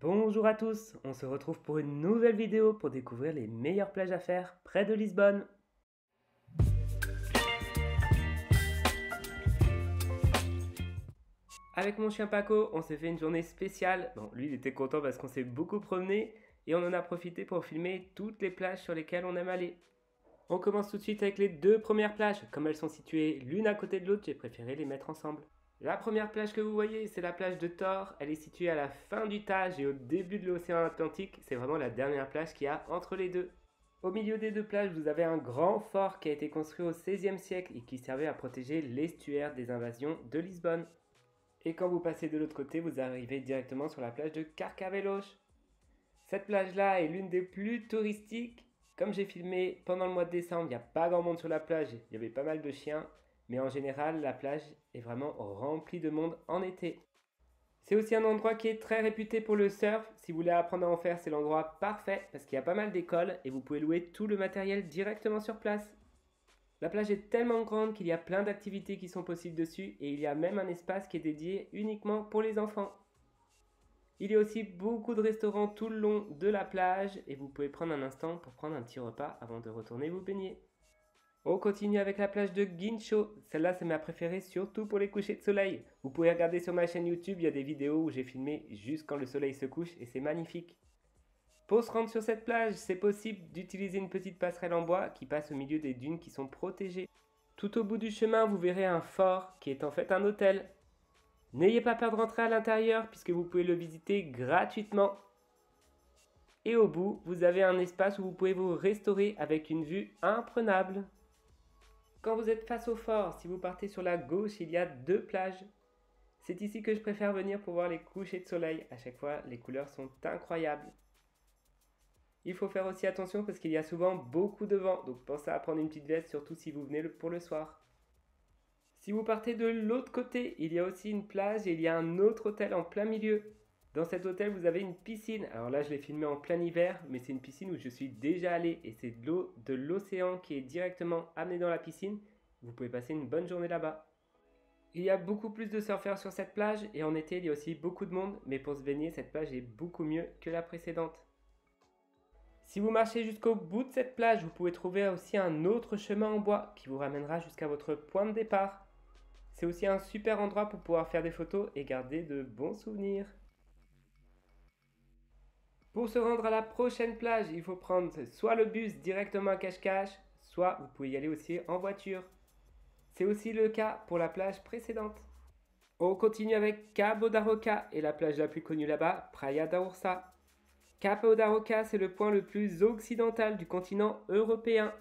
Bonjour à tous, on se retrouve pour une nouvelle vidéo pour découvrir les meilleures plages à faire près de Lisbonne. Avec mon chien Paco, on s'est fait une journée spéciale. Bon, lui il était content parce qu'on s'est beaucoup promené et on en a profité pour filmer toutes les plages sur lesquelles on aime aller. On commence tout de suite avec les deux premières plages. Comme elles sont situées l'une à côté de l'autre, j'ai préféré les mettre ensemble. La première plage que vous voyez, c'est la plage de Tor. Elle est située à la fin du Tage et au début de l'océan Atlantique. C'est vraiment la dernière plage qu'il y a entre les deux. Au milieu des deux plages, vous avez un grand fort qui a été construit au XVIe siècle et qui servait à protéger l'estuaire des invasions de Lisbonne. Et quand vous passez de l'autre côté, vous arrivez directement sur la plage de Carcavelos. Cette plage-là est l'une des plus touristiques. Comme j'ai filmé pendant le mois de décembre, il n'y a pas grand monde sur la plage, il y avait pas mal de chiens, mais en général, la plage est vraiment remplie de monde en été. C'est aussi un endroit qui est très réputé pour le surf. Si vous voulez apprendre à en faire, c'est l'endroit parfait parce qu'il y a pas mal d'écoles et vous pouvez louer tout le matériel directement sur place. La plage est tellement grande qu'il y a plein d'activités qui sont possibles dessus et il y a même un espace qui est dédié uniquement pour les enfants. Il y a aussi beaucoup de restaurants tout le long de la plage et vous pouvez prendre un instant pour prendre un petit repas avant de retourner vous baigner. On continue avec la plage de Guincho. Celle-là, c'est ma préférée, surtout pour les couchers de soleil. Vous pouvez regarder sur ma chaîne YouTube, il y a des vidéos où j'ai filmé juste quand le soleil se couche et c'est magnifique. Pour se rendre sur cette plage, c'est possible d'utiliser une petite passerelle en bois qui passe au milieu des dunes qui sont protégées. Tout au bout du chemin, vous verrez un fort qui est en fait un hôtel. N'ayez pas peur de rentrer à l'intérieur puisque vous pouvez le visiter gratuitement. Et au bout, vous avez un espace où vous pouvez vous restaurer avec une vue imprenable. Quand vous êtes face au fort, si vous partez sur la gauche, il y a deux plages. C'est ici que je préfère venir pour voir les couchers de soleil. À chaque fois, les couleurs sont incroyables. Il faut faire aussi attention parce qu'il y a souvent beaucoup de vent, donc pensez à prendre une petite veste, surtout si vous venez pour le soir. Si vous partez de l'autre côté, il y a aussi une plage et il y a un autre hôtel en plein milieu. Dans cet hôtel, vous avez une piscine. Alors là, je l'ai filmé en plein hiver, mais c'est une piscine où je suis déjà allé et c'est de l'eau de l'océan qui est directement amenée dans la piscine. Vous pouvez passer une bonne journée là-bas. Il y a beaucoup plus de surfeurs sur cette plage et en été, il y a aussi beaucoup de monde, mais pour se baigner, cette plage est beaucoup mieux que la précédente. Si vous marchez jusqu'au bout de cette plage, vous pouvez trouver aussi un autre chemin en bois qui vous ramènera jusqu'à votre point de départ. C'est aussi un super endroit pour pouvoir faire des photos et garder de bons souvenirs. Pour se rendre à la prochaine plage, il faut prendre soit le bus directement à Cascais, soit vous pouvez y aller aussi en voiture. C'est aussi le cas pour la plage précédente. On continue avec Cabo da Roca et la plage la plus connue là-bas, Praia da Ursa. Cabo da Roca, c'est le point le plus occidental du continent européen.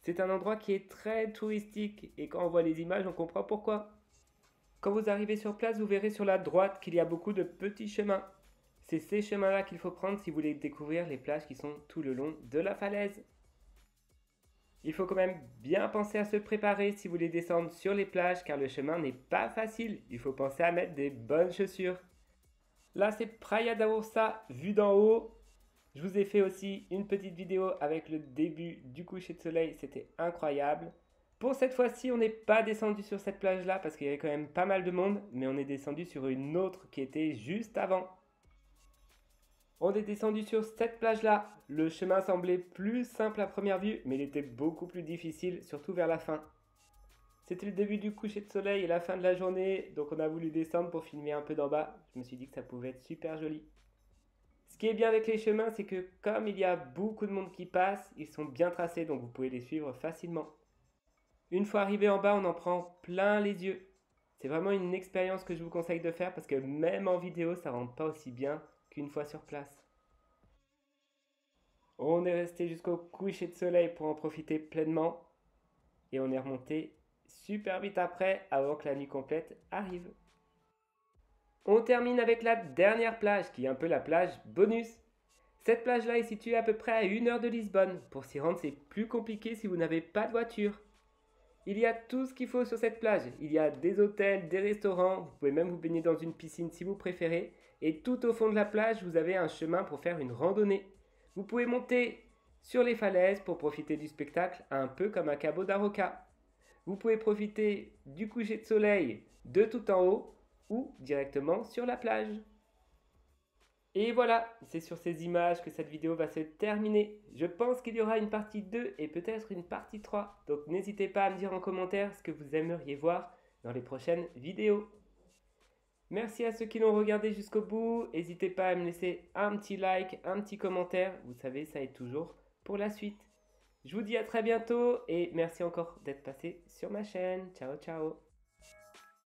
C'est un endroit qui est très touristique et quand on voit les images, on comprend pourquoi. Quand vous arrivez sur place, vous verrez sur la droite qu'il y a beaucoup de petits chemins. C'est ces chemins-là qu'il faut prendre si vous voulez découvrir les plages qui sont tout le long de la falaise. Il faut quand même bien penser à se préparer si vous voulez descendre sur les plages car le chemin n'est pas facile. Il faut penser à mettre des bonnes chaussures. Là, c'est Praia da Ursa vu d'en haut. Je vous ai fait aussi une petite vidéo avec le début du coucher de soleil, c'était incroyable. Pour cette fois-ci, on n'est pas descendu sur cette plage-là parce qu'il y avait quand même pas mal de monde, mais on est descendu sur une autre qui était juste avant. On est descendu sur cette plage-là. Le chemin semblait plus simple à première vue, mais il était beaucoup plus difficile, surtout vers la fin. C'était le début du coucher de soleil et la fin de la journée, donc on a voulu descendre pour filmer un peu d'en bas. Je me suis dit que ça pouvait être super joli. Ce qui est bien avec les chemins, c'est que comme il y a beaucoup de monde qui passe, ils sont bien tracés, donc vous pouvez les suivre facilement. Une fois arrivé en bas, on en prend plein les yeux. C'est vraiment une expérience que je vous conseille de faire parce que même en vidéo, ça ne rend pas aussi bien qu'une fois sur place. On est resté jusqu'au coucher de soleil pour en profiter pleinement et on est remonté super vite après avant que la nuit complète arrive. On termine avec la dernière plage qui est un peu la plage bonus. Cette plage-là est située à peu près à 1 heure de Lisbonne. Pour s'y rendre, c'est plus compliqué si vous n'avez pas de voiture. Il y a tout ce qu'il faut sur cette plage. Il y a des hôtels, des restaurants, vous pouvez même vous baigner dans une piscine si vous préférez. Et tout au fond de la plage, vous avez un chemin pour faire une randonnée. Vous pouvez monter sur les falaises pour profiter du spectacle, un peu comme à Cabo da Roca. Vous pouvez profiter du coucher de soleil de tout en haut ou directement sur la plage. Et voilà, c'est sur ces images que cette vidéo va se terminer. Je pense qu'il y aura une partie 2 et peut-être une partie 3. Donc n'hésitez pas à me dire en commentaire ce que vous aimeriez voir dans les prochaines vidéos. Merci à ceux qui l'ont regardé jusqu'au bout. N'hésitez pas à me laisser un petit like, un petit commentaire. Vous savez, ça aide toujours pour la suite. Je vous dis à très bientôt et merci encore d'être passé sur ma chaîne. Ciao, ciao.